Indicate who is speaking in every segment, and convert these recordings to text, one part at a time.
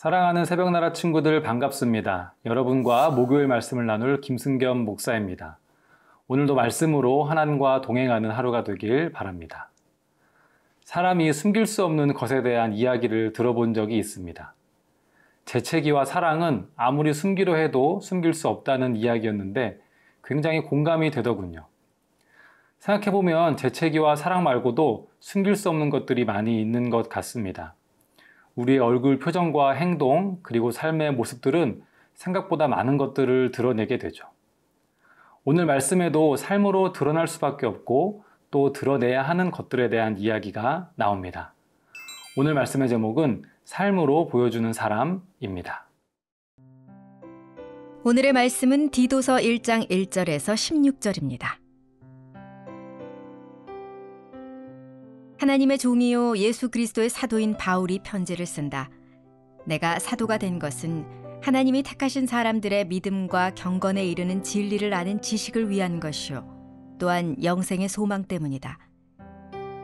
Speaker 1: 사랑하는 새벽나라 친구들 반갑습니다. 여러분과 목요일 말씀을 나눌 김승겸 목사입니다. 오늘도 말씀으로 하나님과 동행하는 하루가 되길 바랍니다. 사람이 숨길 수 없는 것에 대한 이야기를 들어본 적이 있습니다. 재채기와 사랑은 아무리 숨기려 해도 숨길 수 없다는 이야기였는데 굉장히 공감이 되더군요. 생각해보면 재채기와 사랑 말고도 숨길 수 없는 것들이 많이 있는 것 같습니다. 우리의 얼굴 표정과 행동, 그리고 삶의 모습들은 생각보다 많은 것들을 드러내게 되죠. 오늘 말씀에도 삶으로 드러날 수밖에 없고 또 드러내야 하는 것들에 대한 이야기가 나옵니다. 오늘 말씀의 제목은 삶으로 보여주는 사람입니다.
Speaker 2: 오늘의 말씀은 디도서 1장 1절에서 16절입니다. 하나님의 종이요 예수 그리스도의 사도인 바울이 편지를 쓴다. 내가 사도가 된 것은 하나님이 택하신 사람들의 믿음과 경건에 이르는 진리를 아는 지식을 위한 것이요 또한 영생의 소망 때문이다.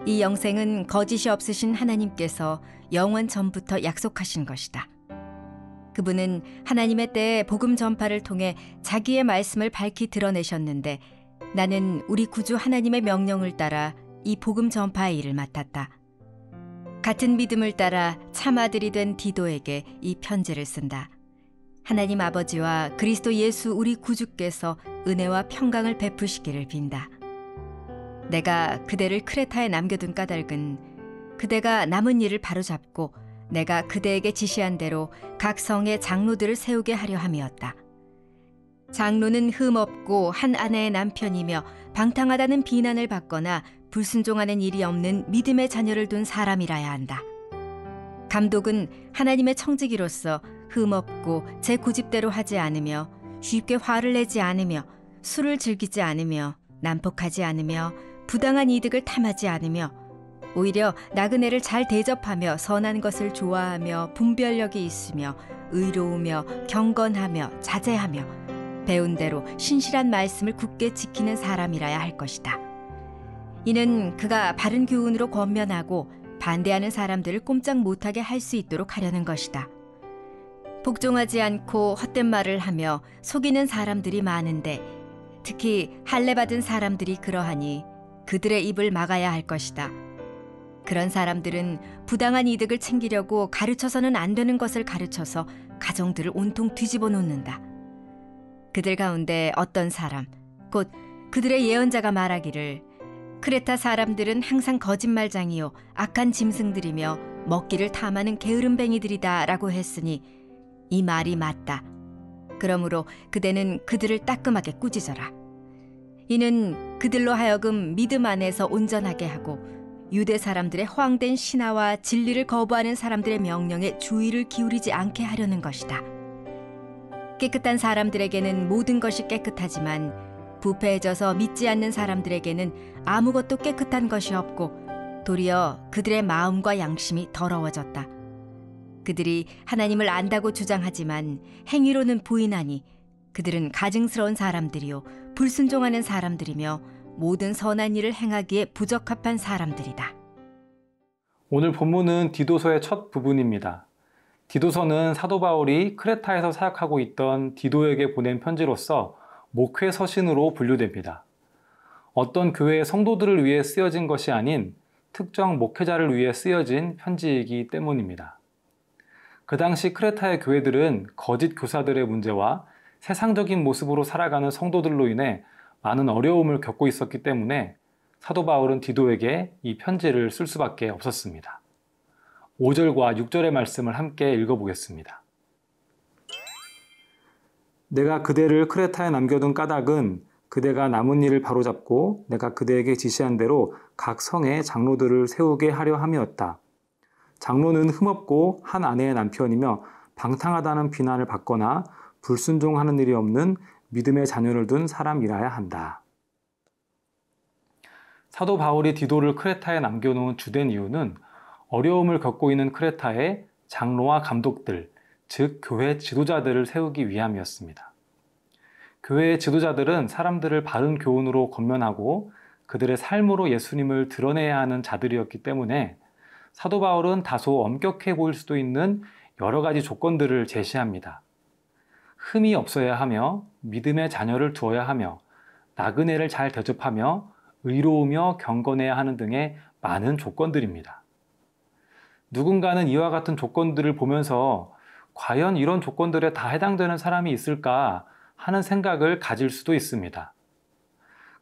Speaker 2: 이 영생은 거짓이 없으신 하나님께서 영원 전부터 약속하신 것이다. 그분은 하나님의 때에 복음 전파를 통해 자기의 말씀을 밝히 드러내셨는데 나는 우리 구주 하나님의 명령을 따라 이 복음 전파의 일을 맡았다. 같은 믿음을 따라 참아들이 된 디도에게 이 편지를 쓴다. 하나님 아버지와 그리스도 예수 우리 구주께서 은혜와 평강을 베푸시기를 빈다. 내가 그대를 크레타에 남겨둔 까닭은 그대가 남은 일을 바로잡고 내가 그대에게 지시한 대로 각 성의 장로들을 세우게 하려 함이었다. 장로는 흠없고 한 아내의 남편이며 방탕하다는 비난을 받거나 불순종하는 일이 없는 믿음의 자녀를 둔 사람이라야 한다. 감독은 하나님의 청지기로서 흠없고 제 고집대로 하지 않으며 쉽게 화를 내지 않으며 술을 즐기지 않으며 난폭하지 않으며 부당한 이득을 탐하지 않으며 오히려 나그네를 잘 대접하며 선한 것을 좋아하며 분별력이 있으며 의로우며 경건하며 자제하며 배운 대로 신실한 말씀을 굳게 지키는 사람이라야 할 것이다. 이는 그가 바른 교훈으로 권면하고 반대하는 사람들을 꼼짝 못하게 할 수 있도록 하려는 것이다. 복종하지 않고 헛된 말을 하며 속이는 사람들이 많은데 특히 할례받은 사람들이 그러하니 그들의 입을 막아야 할 것이다. 그런 사람들은 부당한 이득을 챙기려고 가르쳐서는 안 되는 것을 가르쳐서 가정들을 온통 뒤집어 놓는다. 그들 가운데 어떤 사람, 곧 그들의 예언자가 말하기를 크레타 사람들은 항상 거짓말장이요 악한 짐승들이며 먹기를 탐하는 게으름뱅이들이다 라고 했으니 이 말이 맞다. 그러므로 그대는 그들을 따끔하게 꾸짖어라. 이는 그들로 하여금 믿음 안에서 온전하게 하고 유대 사람들의 허황된 신화와 진리를 거부하는 사람들의 명령에 주의를 기울이지 않게 하려는 것이다. 깨끗한 사람들에게는 모든 것이 깨끗하지만 부패해져서 믿지 않는 사람들에게는 아무것도 깨끗한 것이 없고 도리어 그들의 마음과 양심이 더러워졌다. 그들이 하나님을 안다고 주장하지만 행위로는 부인하니 그들은 가증스러운 사람들이요 불순종하는 사람들이며 모든 선한 일을 행하기에 부적합한 사람들이다.
Speaker 1: 오늘 본문은 디도서의 첫 부분입니다. 디도서는 사도 바울이 크레타에서 사역하고 있던 디도에게 보낸 편지로서 목회 서신으로 분류됩니다. 어떤 교회의 성도들을 위해 쓰여진 것이 아닌 특정 목회자를 위해 쓰여진 편지이기 때문입니다. 그 당시 크레타의 교회들은 거짓 교사들의 문제와 세상적인 모습으로 살아가는 성도들로 인해 많은 어려움을 겪고 있었기 때문에 사도 바울은 디도에게 이 편지를 쓸 수밖에 없었습니다. 5절과 6절의 말씀을 함께 읽어보겠습니다. 내가 그대를 크레타에 남겨둔 까닭은 그대가 남은 일을 바로잡고 내가 그대에게 지시한 대로 각 성의 장로들을 세우게 하려 함이었다. 장로는 흠없고 한 아내의 남편이며 방탕하다는 비난을 받거나 불순종하는 일이 없는 믿음의 자녀를 둔 사람이라야 한다. 사도 바울이 디도를 크레타에 남겨놓은 주된 이유는 어려움을 겪고 있는 크레타에 장로와 감독들, 즉 교회 지도자들을 세우기 위함이었습니다. 교회의 지도자들은 사람들을 바른 교훈으로 권면하고 그들의 삶으로 예수님을 드러내야 하는 자들이었기 때문에 사도 바울은 다소 엄격해 보일 수도 있는 여러 가지 조건들을 제시합니다. 흠이 없어야 하며 믿음의 자녀를 두어야 하며 나그네를 잘 대접하며 의로우며 경건해야 하는 등의 많은 조건들입니다. 누군가는 이와 같은 조건들을 보면서 과연 이런 조건들에 다 해당되는 사람이 있을까 하는 생각을 가질 수도 있습니다.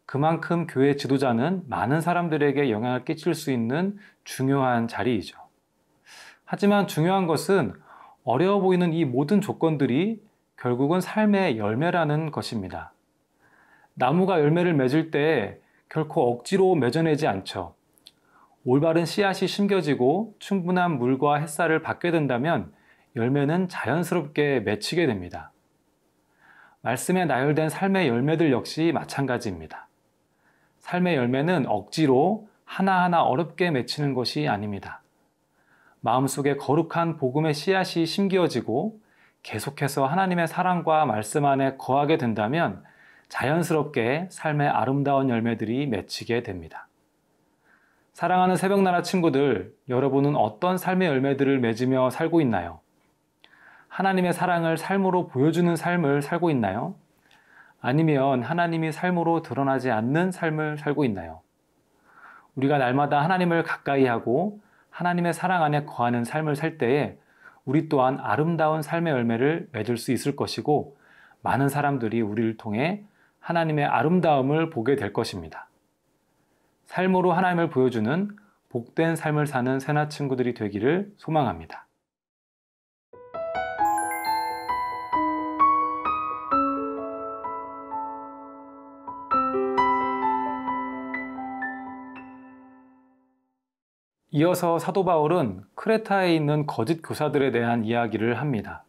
Speaker 1: 그만큼 교회 지도자는 많은 사람들에게 영향을 끼칠 수 있는 중요한 자리이죠. 하지만 중요한 것은 어려워 보이는 이 모든 조건들이 결국은 삶의 열매라는 것입니다. 나무가 열매를 맺을 때 결코 억지로 맺어내지 않죠. 올바른 씨앗이 심겨지고 충분한 물과 햇살을 받게 된다면 열매는 자연스럽게 맺히게 됩니다. 말씀에 나열된 삶의 열매들 역시 마찬가지입니다. 삶의 열매는 억지로 하나하나 어렵게 맺히는 것이 아닙니다. 마음속에 거룩한 복음의 씨앗이 심겨지고 계속해서 하나님의 사랑과 말씀 안에 거하게 된다면 자연스럽게 삶의 아름다운 열매들이 맺히게 됩니다. 사랑하는 새벽나라 친구들, 여러분은 어떤 삶의 열매들을 맺으며 살고 있나요? 하나님의 사랑을 삶으로 보여주는 삶을 살고 있나요? 아니면 하나님이 삶으로 드러나지 않는 삶을 살고 있나요? 우리가 날마다 하나님을 가까이 하고 하나님의 사랑 안에 거하는 삶을 살 때에 우리 또한 아름다운 삶의 열매를 맺을 수 있을 것이고 많은 사람들이 우리를 통해 하나님의 아름다움을 보게 될 것입니다. 삶으로 하나님을 보여주는 복된 삶을 사는 새나 친구들이 되기를 소망합니다. 이어서 사도 바울은 크레타에 있는 거짓 교사들에 대한 이야기를 합니다.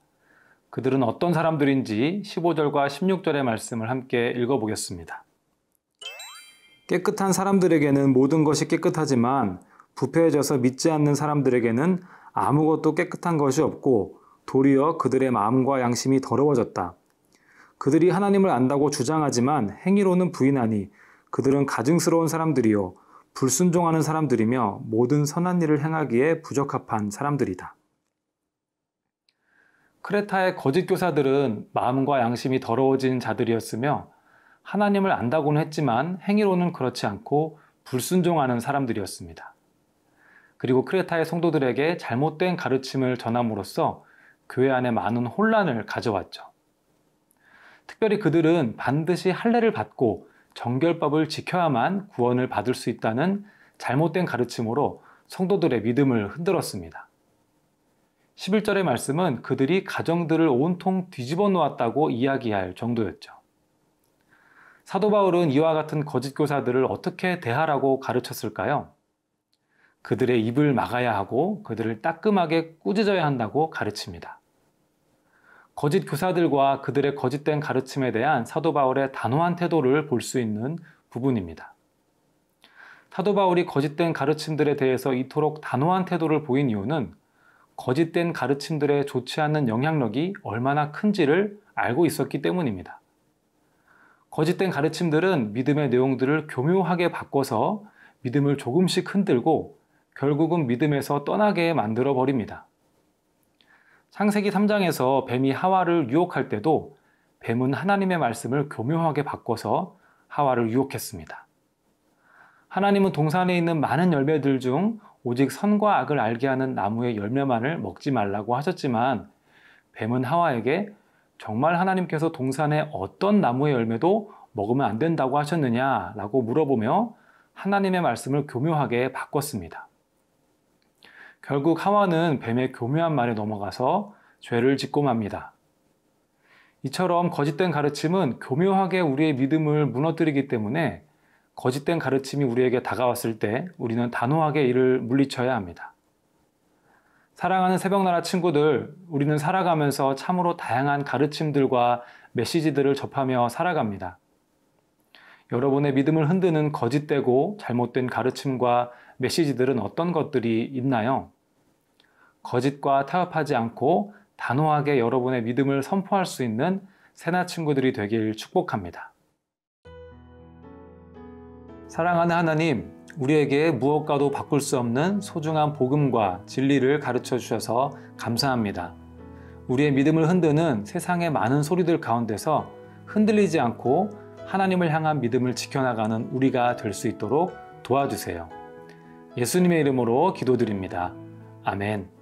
Speaker 1: 그들은 어떤 사람들인지 15절과 16절의 말씀을 함께 읽어보겠습니다. 깨끗한 사람들에게는 모든 것이 깨끗하지만 부패해져서 믿지 않는 사람들에게는 아무것도 깨끗한 것이 없고 도리어 그들의 마음과 양심이 더러워졌다. 그들이 하나님을 안다고 주장하지만 행위로는 부인하니 그들은 가증스러운 사람들이요 불순종하는 사람들이며 모든 선한 일을 행하기에 부적합한 사람들이다. 크레타의 거짓 교사들은 마음과 양심이 더러워진 자들이었으며 하나님을 안다고는 했지만 행위로는 그렇지 않고 불순종하는 사람들이었습니다. 그리고 크레타의 성도들에게 잘못된 가르침을 전함으로써 교회 안에 많은 혼란을 가져왔죠. 특별히 그들은 반드시 할례를 받고 정결법을 지켜야만 구원을 받을 수 있다는 잘못된 가르침으로 성도들의 믿음을 흔들었습니다. 11절의 말씀은 그들이 가정들을 온통 뒤집어 놓았다고 이야기할 정도였죠. 사도 바울은 이와 같은 거짓 교사들을 어떻게 대하라고 가르쳤을까요? 그들의 입을 막아야 하고 그들을 따끔하게 꾸짖어야 한다고 가르칩니다. 거짓 교사들과 그들의 거짓된 가르침에 대한 사도 바울의 단호한 태도를 볼 수 있는 부분입니다. 사도 바울이 거짓된 가르침들에 대해서 이토록 단호한 태도를 보인 이유는 거짓된 가르침들의 좋지 않은 영향력이 얼마나 큰지를 알고 있었기 때문입니다. 거짓된 가르침들은 믿음의 내용들을 교묘하게 바꿔서 믿음을 조금씩 흔들고 결국은 믿음에서 떠나게 만들어 버립니다. 창세기 3장에서 뱀이 하와를 유혹할 때도 뱀은 하나님의 말씀을 교묘하게 바꿔서 하와를 유혹했습니다. 하나님은 동산에 있는 많은 열매들 중 오직 선과 악을 알게 하는 나무의 열매만을 먹지 말라고 하셨지만 뱀은 하와에게 정말 하나님께서 동산의 어떤 나무의 열매도 먹으면 안 된다고 하셨느냐라고 물어보며 하나님의 말씀을 교묘하게 바꿨습니다. 결국 하와는 뱀의 교묘한 말에 넘어가서 죄를 짓고 맙니다. 이처럼 거짓된 가르침은 교묘하게 우리의 믿음을 무너뜨리기 때문에 거짓된 가르침이 우리에게 다가왔을 때 우리는 단호하게 이를 물리쳐야 합니다. 사랑하는 새벽나라 친구들, 우리는 살아가면서 참으로 다양한 가르침들과 메시지들을 접하며 살아갑니다. 여러분의 믿음을 흔드는 거짓되고 잘못된 가르침과 메시지들은 어떤 것들이 있나요? 거짓과 타협하지 않고 단호하게 여러분의 믿음을 선포할 수 있는 새나 친구들이 되길 축복합니다. 사랑하는 하나님, 우리에게 무엇과도 바꿀 수 없는 소중한 복음과 진리를 가르쳐 주셔서 감사합니다. 우리의 믿음을 흔드는 세상의 많은 소리들 가운데서 흔들리지 않고 하나님을 향한 믿음을 지켜나가는 우리가 될 수 있도록 도와주세요. 예수님의 이름으로 기도드립니다. 아멘.